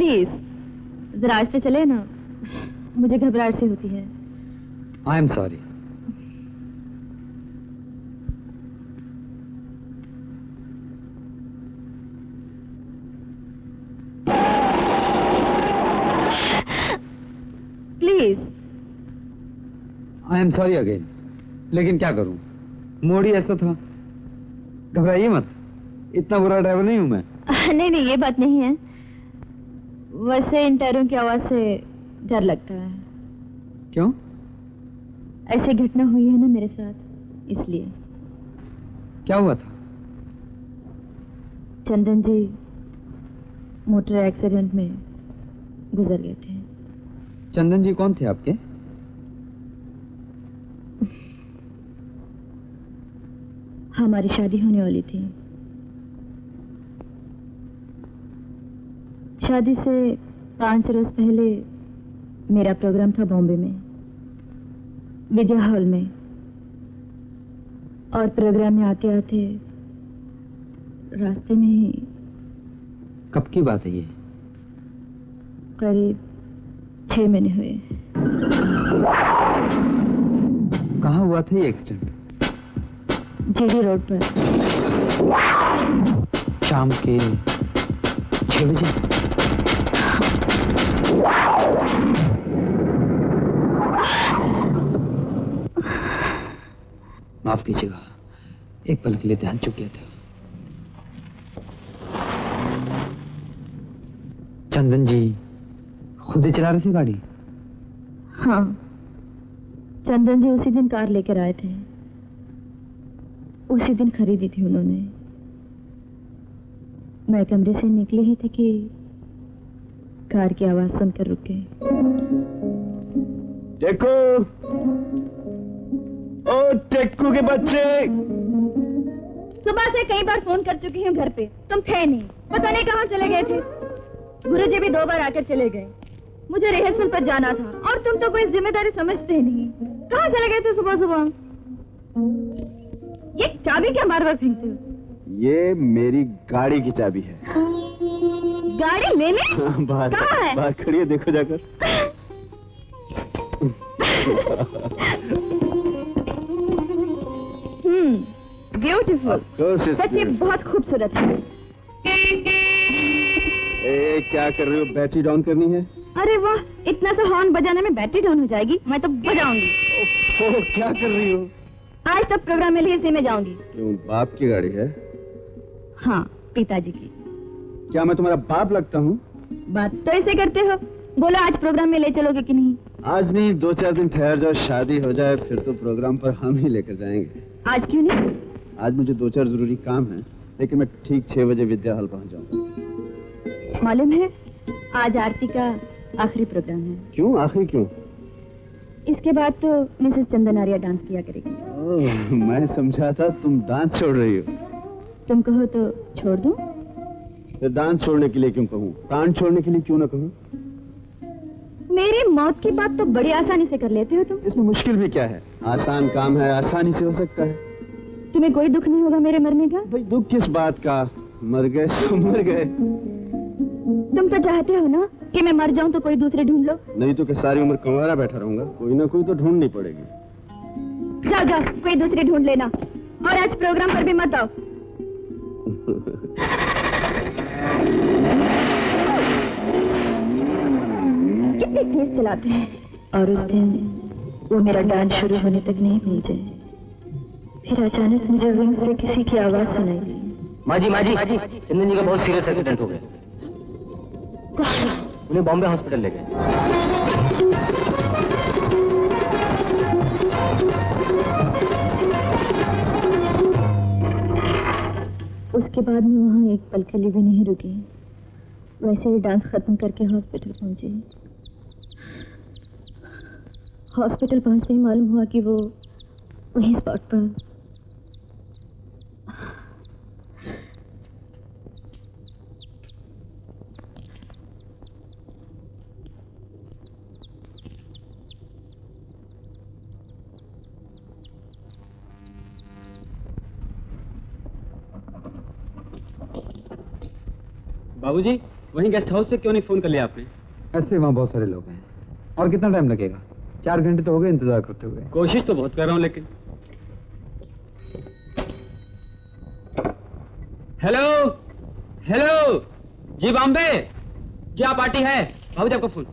Please जरा आस्ते चले ना, मुझे घबराहट सी होती है। I am sorry. Please. I am sorry again, लेकिन क्या करूं, मोड़ ही ऐसा था। घबराइए मत, इतना बुरा ड्राइवर नहीं हूं मैं। नहीं नहीं, ये बात नहीं है। वैसे इन टायरों की आवाज से डर लगता है। क्यों? ऐसी घटना हुई है ना मेरे साथ, इसलिए। क्या हुआ था? चंदन जी मोटर एक्सीडेंट में गुजर गए थे। चंदन जी कौन थे आपके? हमारी शादी होने वाली थी। शादी से 5 रोज पहले मेरा प्रोग्राम था बॉम्बे में, विद्या हॉल में, और प्रोग्राम में आते आते रास्ते में ही। कब की बात है ये? करीब 6 महीने हुए। कहाँ हुआ था ये एक्सीडेंट? जीडी रोड पर। शाम के 6 बजे। माफ कीजिएगा, एक पल के लिए ध्यान चूक गया था। चंदन जी खुद ही चला रहे थे गाड़ी? हाँ, चंदन जी उसी दिन कार लेकर आए थे। उसी दिन खरीदी थी उन्होंने। मैं कमरे से निकली ही थी कि कार की आवाज सुनकर रुक गए। टेक्कू, ओ टेक्कू के बच्चे। सुबह से कई बार फोन कर चुकी हूँ घर पे, तुम थे नहीं। पता नहीं कहाँ चले गए थे। गुरुजी भी 2 बार आकर चले गए। मुझे रिहर्सल पर जाना था और तुम तो कोई जिम्मेदारी समझते ही नहीं। कहाँ चले गए थे सुबह सुबह? ये चाबी क्या बार बार फेंकते हो? ये मेरी गाड़ी की चाबी है। गाड़ी ले ले। बाहर कहाँ है? बाहर खड़ी है, देखो जाकर। ब्यूटीफुल। सच्ची बहुत खूबसूरत है। क्या कर रहे हो? बैटरी डाउन करनी है? अरे वाह, इतना सा हॉर्न बजाने में बैटरी डाउन हो जाएगी? मैं तो बजाऊंगी। क्या कर रही हो? आज तक प्रोग्राम में इसी में जाऊंगी। क्यों, बाप की गाड़ी है? हाँ, पिताजी की। क्या मैं तुम्हारा बाप लगता हूँ? बात तो ऐसे करते हो। बोलो आज प्रोग्राम में ले चलोगे कि नहीं? आज नहीं, 2-4 दिन ठहर जाओ, शादी हो जाए फिर तो प्रोग्राम पर हम ही लेकर जाएंगे। आज क्यों नहीं? आज मुझे 2-4 जरूरी काम है, लेकिन मैं ठीक 6 बजे विद्या हॉल पहुंच जाऊंगा। मालूम है, आज आरती का आखिरी प्रोग्राम है। क्यों आखिरी क्यों? इसके बाद तो मिसेस चंदन आर्या डांस किया करेगी। ओह, मैं समझा था तुम डांस छोड़ रही हो। तुम कहो तो छोड़ दूं? तो डांस छोड़ने के लिए क्यों कहूँ, प्राण छोड़ने के लिए क्यों ना कहूँ? मेरी मौत की बात तो बड़ी आसानी से कर लेते हो तुम। इसमें मुश्किल भी क्या है? आसान काम है, आसानी से हो सकता है। तुम्हें कोई दुख नहीं होगा मेरे मरने का? भाई दुख किस बात का, मर गए सो मर गए। तुम तो चाहते हो ना कि मैं मर जाऊं तो कोई दूसरे ढूंढ लो। नहीं तो क्या सारी उम्र कंवारा बैठा रहूंगा? कोई ना कोई तो ढूंढनी पड़ेगी। जाओ जाओ, कोई दूसरी ढूंढ लेना। और आज प्रोग्राम पर भी मत आओ। कितनी तेज चलाते हैं। और उस दिन वो मेरा डांस शुरू होने तक नहीं पहुंचे। फिर अचानक मुझे विंग से किसी की आवाज सुनाई दी। माँ जी, चंदन जी का बहुत सीरियस एक्सीडेंट हो गया। उन्हें बॉम्बे हॉस्पिटल ले गए। उसके बाद में वहाँ एक पल के लिए भी नहीं रुकी। वैसे ही डांस खत्म करके हॉस्पिटल पहुंची। हॉस्पिटल पहुंचते ही मालूम हुआ कि वो वहीं स्पॉट पर। बाबूजी, वहीं गेस्ट हाउस से क्यों नहीं फोन कर लिया आपने? ऐसे वहाँ बहुत सारे लोग हैं। और कितना टाइम लगेगा? 4 घंटे तो हो गए इंतजार करते हुए। कोशिश तो बहुत कर रहा हूँ लेकिन। हेलो हेलो जी बॉम्बे जी, आप पार्टी है भाभी, आपका फोन।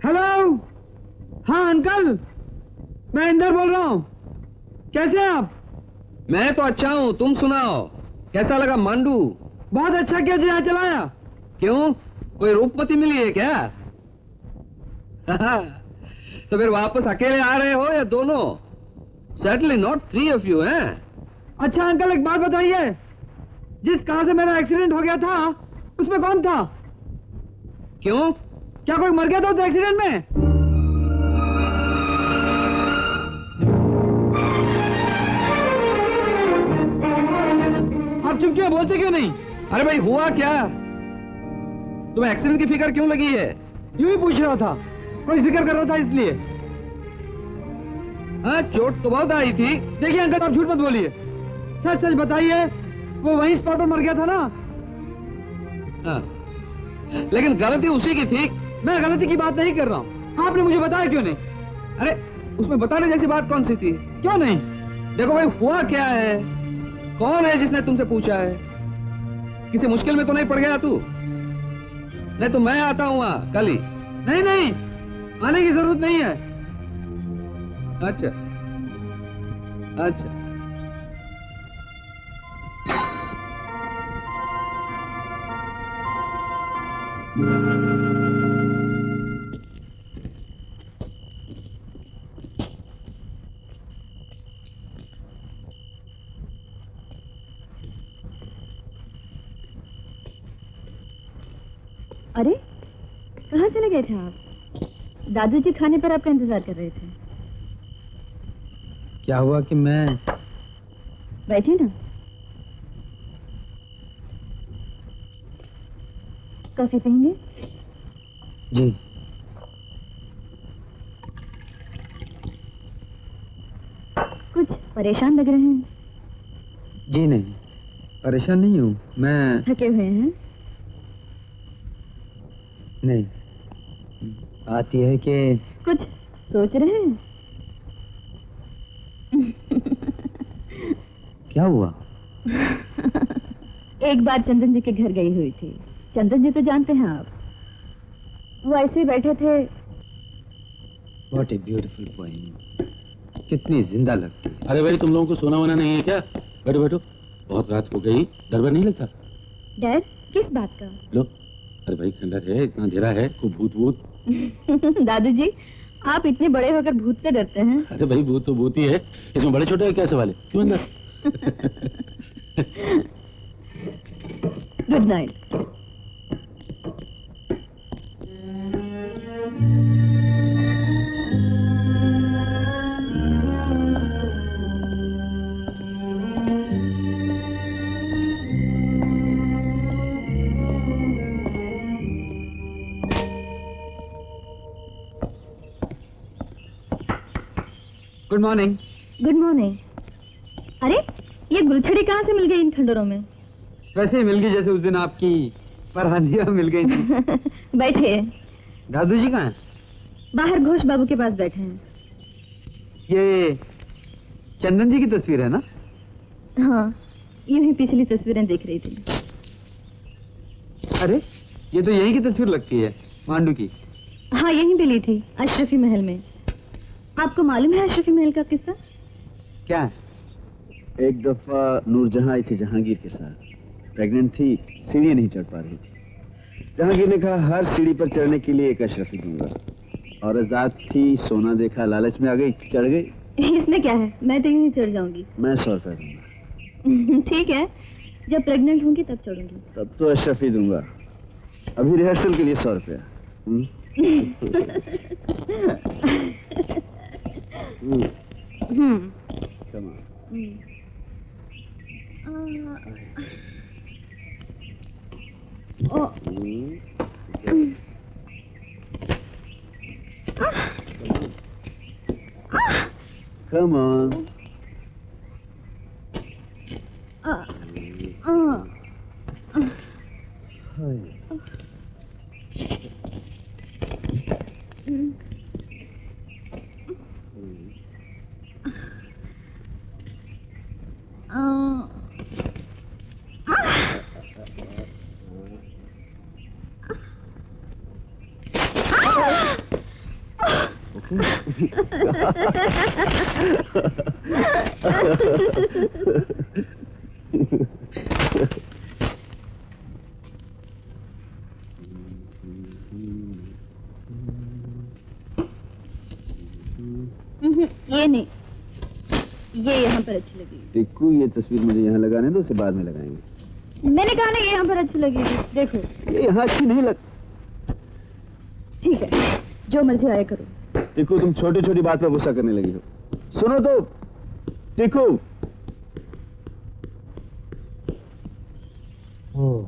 हेलो, हाँ अंकल, मैं इंदर बोल रहा हूँ। कैसे हैं आप? मैं तो अच्छा हूँ, तुम सुनाओ, कैसा लगा मांडू? बहुत अच्छा किया जो यहाँ चलाया। क्यों, कोई रूपमती मिली है क्या? तो फिर वापस अकेले आ रहे हो या दोनों? Certainly not 3 of you, हैं? अच्छा अंकल, एक बात बताइए, जिस कार से मेरा एक्सीडेंट हो गया था उसमें कौन था? क्यों, क्या कोई मर गया था उस एक्सीडेंट में? आप चुप क्यों, बोलते क्यों नहीं? अरे भाई हुआ क्या? तुम्हें एक्सीडेंट की फिक्र क्यों लगी है? यूं ही पूछ रहा था, कोई जिक्र कर रहा था इसलिए। हाँ, चोट तो बहुत आई थी। देखिए अंकल, आप झूठ मत बोलिए, सच सच बताइए, वो वहीं स्पॉट पर मर गया था ना? हाँ, लेकिन गलती उसी की थी। मैं गलती की बात नहीं कर रहा हूँ, आपने मुझे बताया क्यों नहीं? अरे उसमें बताने जैसी बात कौन सी थी? क्यों नहीं? देखो भाई, हुआ क्या है, कौन है जिसने तुमसे पूछा है? किसी मुश्किल में तो नहीं पड़ गया तू? नहीं तो मैं आता हूँ वहां कल ही। नहीं नहीं, आने की जरूरत नहीं है। अच्छा अच्छा, अरे कहाँ चले गए थे आप? दादूजी खाने पर आपका इंतजार कर रहे थे। क्या हुआ कि मैं... बैठिए ना, कॉफी पियेंगे? जी। कुछ परेशान लग रहे हैं। जी नहीं, परेशान नहीं हूँ मैं। थके हुए हैं? नहीं, बात यह है कि... कुछ सोच रहे हैं? क्या हुआ? एक बार चंदन जी के घर गई हुई थी। चंदन जी तो जानते हैं आप, वो ऐसे ही बैठे थे। What a beautiful poem, कितनी जिंदा लगती है। अरे भाई, तुम लोगों को सोना वोना नहीं है क्या? बैठो बैठो, बहुत रात हो गई, डर वर नहीं लगता? डर किस बात का? लो, अरे भाई खंडर है, इतना अंधेरा है, खूब भूत भूत। दादू जी, आप इतने बड़े होकर भूत से डरते हैं? अरे भाई, भूत तो भूत ही है, इसमें बड़े छोटे क्या सवाल है? क्यों अंदर? Good night. Good morning. Good morning. अरे ये गुलछड़ी कहाँ से मिल गई इन खंडरों में? वैसे ही मिल गई जैसे उस दिन आपकी परहानिया मिल गई थी। बैठे। दादू जी कहाँ हैं? बाहर घोष बाबू के पास बैठे हैं। ये चंदन जी की तस्वीर है ना? हाँ, यूं ही पिछली तस्वीरें देख रही थी। अरे ये तो यहीं की तस्वीर लगती है, मांडू की। हाँ, यहीं भी ली थी, अशरफी महल में। आपको मालूम है अशरफी महल का किस्सा? क्या है? एक दफा नूरजहां आई थी जहांगीर के साथ, प्रेग्नेंट थी, सीढ़ी नहीं चढ़ पा रही थी। जहांगीर ने कहा हर सीढ़ी पर चढ़ने के लिए एक अशरफी दूंगा। और आजाद थी, सोना देखा, लालच में आ गई, चढ़ गई। इसमें क्या है, मैं तो यूं ही चढ़ जाऊंगी। मैं 100 रुपया दूंगा। ठीक है, जब प्रेग्नेंट होंगी तब चढ़ूंगी। तब तो अशरफी दूंगा, अभी रिहर्सल के लिए 100 रुपया। Come on. Come on. ये नहीं, ये यहाँ पर अच्छी लगी। टिक्कू, ये तस्वीर मुझे यहाँ लगाने दो, उसे बाद में लगाएंगे। मैंने कहा ना ये यहाँ पर अच्छी लगेगी। देखो ये यहाँ अच्छी नहीं लग। ठीक है, जो मर्जी आया करो। टिक्कू, तुम छोटी छोटी बात पर गुस्सा करने लगी हो। सुनो तो टिक्कू। ओह,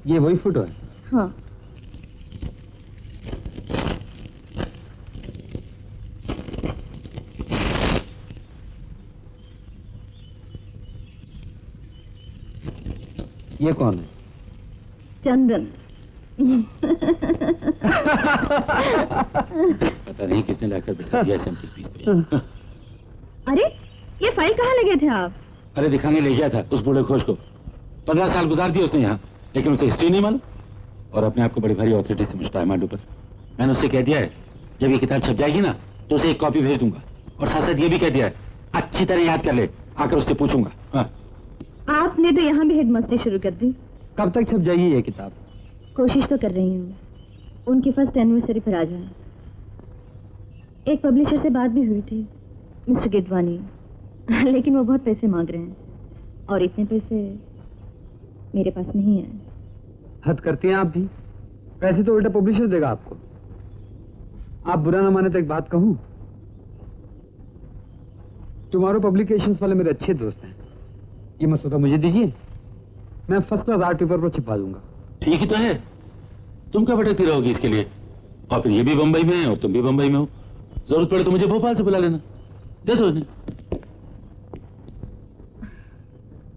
ये वही फोटो है? हाँ। ये कौन है? चंदन। पता नहीं किसने लाकर बैठा दिया सेंटिक पीस पे। अरे ये फाइल कहाँ लगे थे आप? अरे दिखाने ले गया था उस बूढ़े खोज को। 15 साल गुजार दिए उसने यहाँ, लेकिन उसे हिस्ट्री नहीं मालूम और अपने आप को बड़ी भारी ऑथोरिटी समझता है माडू पर। मैंने उससे कह दिया है जब ये किताब छप जाएगी ना तो उसे एक कॉपी भेज दूंगा, और साथ साथ ये भी कह दिया है अच्छी तरह याद कर ले, आकर उससे पूछूंगा। हाँ। आपने तो यहाँ भी हेडमास्टरी शुरू कर दी। कब तक छप जाएगी ये किताब? कोशिश तो कर रही हूँ, उनकी फर्स्ट एनिवर्सरी पर आ जाए। एक पब्लिशर से बात भी हुई थी, मिस्टर गिडवानी, लेकिन वो बहुत पैसे मांग रहे हैं और इतने पैसे मेरे पास नहीं है। हद करती हैं आप भी। पैसे तो उल्टा पब्लिशर देगा आपको। आप बुरा ना माने तो एक बात कहूं, टुमारो पब्लिकेशंस वाले मेरे अच्छे दोस्त हैं। ये मसौदा मुझे दीजिए, मैं फर्स्ट क्लास आर्ट पेपर पर छिपा दूंगा। ठीक ही तो है, तुम क्या भटकती रहोगी इसके लिए? और फिर ये भी बंबई में है और तुम भी बंबई में हो, जरूरत पड़े तो मुझे भोपाल से बुला लेना, दे दो इन्हें।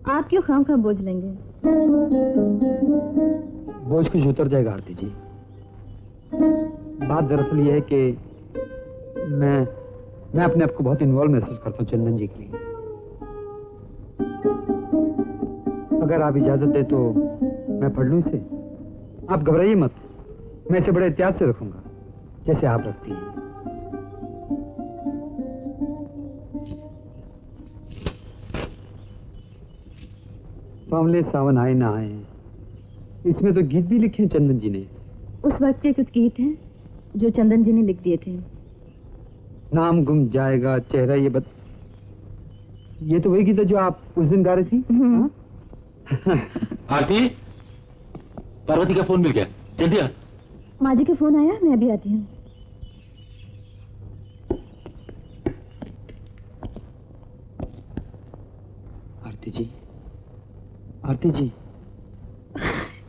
आप क्यों खामखा बोझ लेंगे? बोझ कुछ उतर जाएगा आरती जी। बात दरअसल ये है कि मैं अपने आप को बहुत इन्वॉल्व महसूस करता हूँ चंदन जी के लिए। अगर आप इजाजत दे तो मैं पढ़ लूं इसे। आप घबराइए मत, मैं इसे बड़े एहतियात से रखूंगा जैसे आप रखती हैं। सांवले सावन आए ना आए, इसमें तो गीत भी लिखे हैं चंदन जी ने। उस वक्त के कुछ गीत हैं जो चंदन जी ने लिख दिए थे। नाम गुम जाएगा चेहरा ये तो वही गीत है जो आप उस दिन गा रही थी। हाँ? आरती, पार्वती का फोन मिल गया, जल्दी आ। माँ जी का फोन आया, मैं अभी आती हूँ। आरती जी, आरती जी,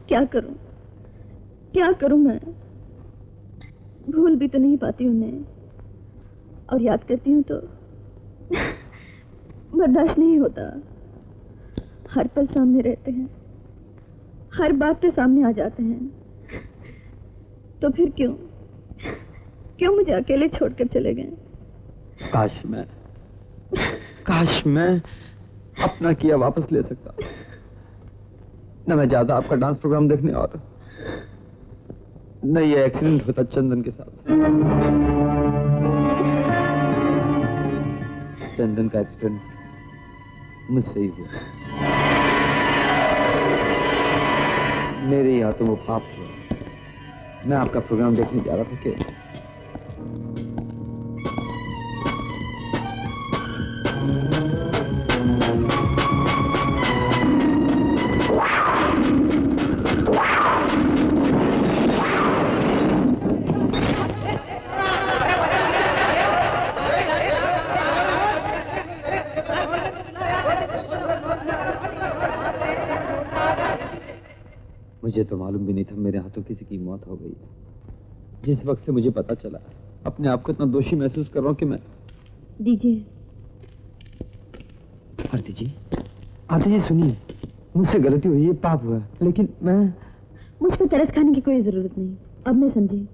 क्या करूं मैं? भूल भी तो नहीं पाती उन्हें, और याद करती हूँ तो बर्दाश्त नहीं होता। हर पल सामने रहते हैं, हर बात पे सामने आ जाते हैं, तो फिर क्यों मुझे अकेले छोड़कर चले गए? काश मैं अपना किया वापस ले सकता। न मैं ज्यादा आपका डांस प्रोग्राम देखने, और न ये एक्सीडेंट होता चंदन के साथ। चंदन का एक्सीडेंट मुझसे ही हुआ, मेरे ही हाथों वो पाप हुआ। मैं आपका प्रोग्राम देखने जा रहा था कि मुझे तो मालूम भी नहीं था मेरे हाथों किसी की मौत हो गई। जिस वक्त से मुझे पता चला, अपने आप को इतना दोषी महसूस कर रहा हूं कि मैं। दीजिए। आरती जी सुनिए, मुझसे गलती हुई है, पाप हुआ, लेकिन मैं। मुझ पर तरस खाने की कोई जरूरत नहीं। अब मैं समझी,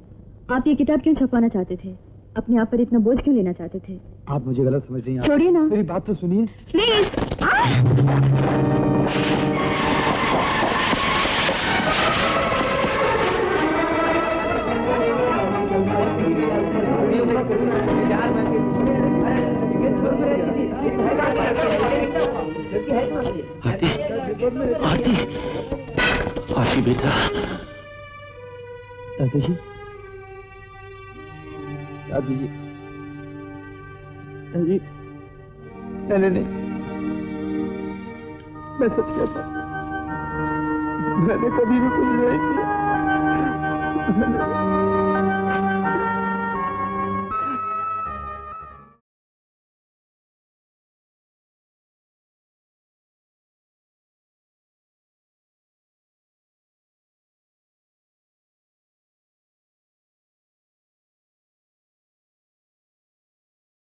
आप ये किताब क्यों छपवाना चाहते थे? अपने आप पर इतना बोझ क्यों लेना चाहते थे? आप मुझे गलत समझ रही हैं। छोड़िए ना, मेरी बात तो सुनिए। प्लीज। आरती, आरती, आरती बेटा। दादाजी, दादाजी, दादाजी, नहीं, मैं सच कहता हूँ, मैंने कभी भी कुछ नहीं किया।